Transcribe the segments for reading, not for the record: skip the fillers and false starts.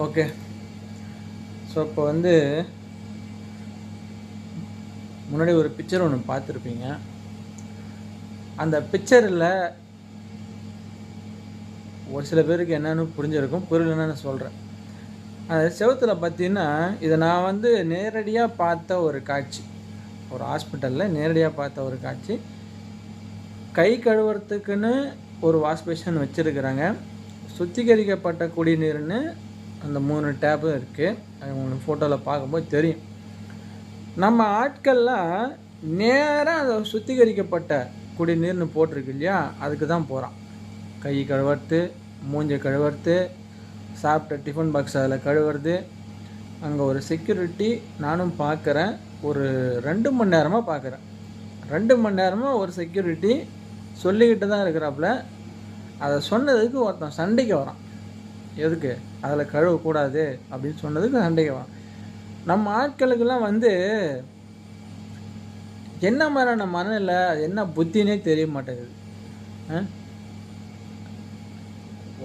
Okay. So இப்போ வந்து முன்னாடி ஒரு பிக்சர் ஒன்று பார்த்துருப்பீங்க. அந்த பிக்சரில் ஒரு சில பேருக்கு என்னென்னு புரிஞ்சிருக்கும், புரியலன்னு நான் சொல்கிறேன். அந்த செவுத்தில் பார்த்தீங்கன்னா, இதை நான் வந்து நேரடியாக பார்த்த ஒரு காட்சி. ஒரு ஹாஸ்பிட்டலில் நேரடியாக பார்த்த ஒரு காட்சி. கை கழுவுறதுக்குன்னு ஒரு வாஷ் பேஷன் வச்சுருக்கிறாங்க. சுத்திகரிக்கப்பட்ட குடிநீர்னு அந்த 3 டேப்பும் இருக்குது. அது உங்களுக்கு ஃபோட்டோவில் பார்க்கும்போது தெரியும். நம்ம ஆட்கள்லாம் நேராக அந்த சுத்திகரிக்கப்பட்ட குடிநீர்னு போட்டிருக்கு இல்லையா, அதுக்கு தான் போகிறான். கை கழுவுறது, மூஞ்சை கழுவுறது, சாப்பிட்ட டிஃபன் பாக்ஸ் அதில் கழுவுறது. அங்கே ஒரு செக்யூரிட்டி நானும் பார்க்குறேன். ஒரு 2 மணி நேரமாக பார்க்குறேன். 2 மணி நேரமாக ஒரு செக்யூரிட்டி சொல்லிக்கிட்டு தான் இருக்கிறாப்புல. அதை சொன்னதுக்கு ஒருத்தன் சண்டைக்கு வரான். எதுக்கு அதில் கழுவக்கூடாது அப்படின்னு சொன்னதுக்கு சண்டைக்கு வரான். நம்ம ஆட்களுக்கெல்லாம் வந்து என்ன மாதிரியான மனநிலை, என்ன புத்தினே தெரிய மாட்டேங்குது.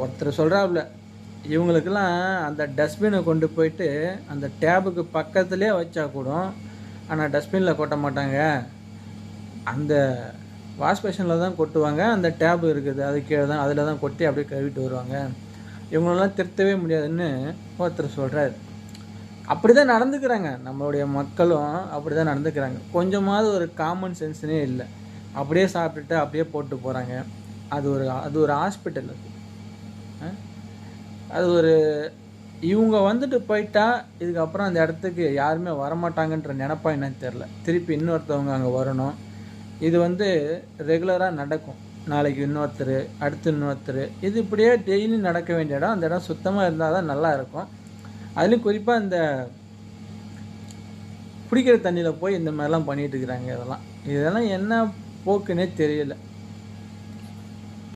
ஒருத்தர் சொல்கிறாப்புல, இவங்களுக்கெல்லாம் அந்த டஸ்ட்பினை கொண்டு போயிட்டு அந்த டேபுக்கு பக்கத்துலேயே வச்சா கூட, ஆனால் டஸ்ட்பினில் கொட்ட மாட்டாங்க, அந்த வாஷ் பேஷனில் தான் கொட்டுவாங்க. அந்த டேபு இருக்குது அது கீழே தான், அதில் தான் கொட்டி அப்படியே கழுவிட்டு வருவாங்க. இவங்களெல்லாம் திருத்தவே முடியாதுன்னு ஒருத்தர் சொல்கிறார். அப்படி தான் நடந்துக்கிறாங்க. நம்மளுடைய மக்களும் அப்படி தான் நடந்துக்கிறாங்க. கொஞ்சமாவது ஒரு காமன் சென்ஸ்னே இல்லை. அப்படியே சாப்பிட்டுட்டு அப்படியே போட்டு போகிறாங்க. அது ஒரு ஹாஸ்பிட்டல். அது ஒரு இவங்க வந்துட்டு போயிட்டா இதுக்கப்புறம் அந்த இடத்துக்கு யாருமே வரமாட்டாங்கன்ற நினப்பா என்னன்னு தெரில. திருப்பி இன்னொருத்தவங்க அங்கே வரணும். இது வந்து ரெகுலராக நடக்கும். நாளைக்கு இன்னொருத்தர், அடுத்து இன்னொருத்தர், இது இப்படியே டெய்லி நடக்க வேண்டிய இடம். அந்த இடம் சுத்தமாக இருந்தால் தான் நல்லா இருக்கும். அதுலேயும் குறிப்பாக இந்த குடிக்கிற தண்ணியில் போய் இந்த மாதிரிலாம் பண்ணிகிட்டு இருக்கிறாங்க. இதெல்லாம் என்ன போக்குன்னே தெரியல.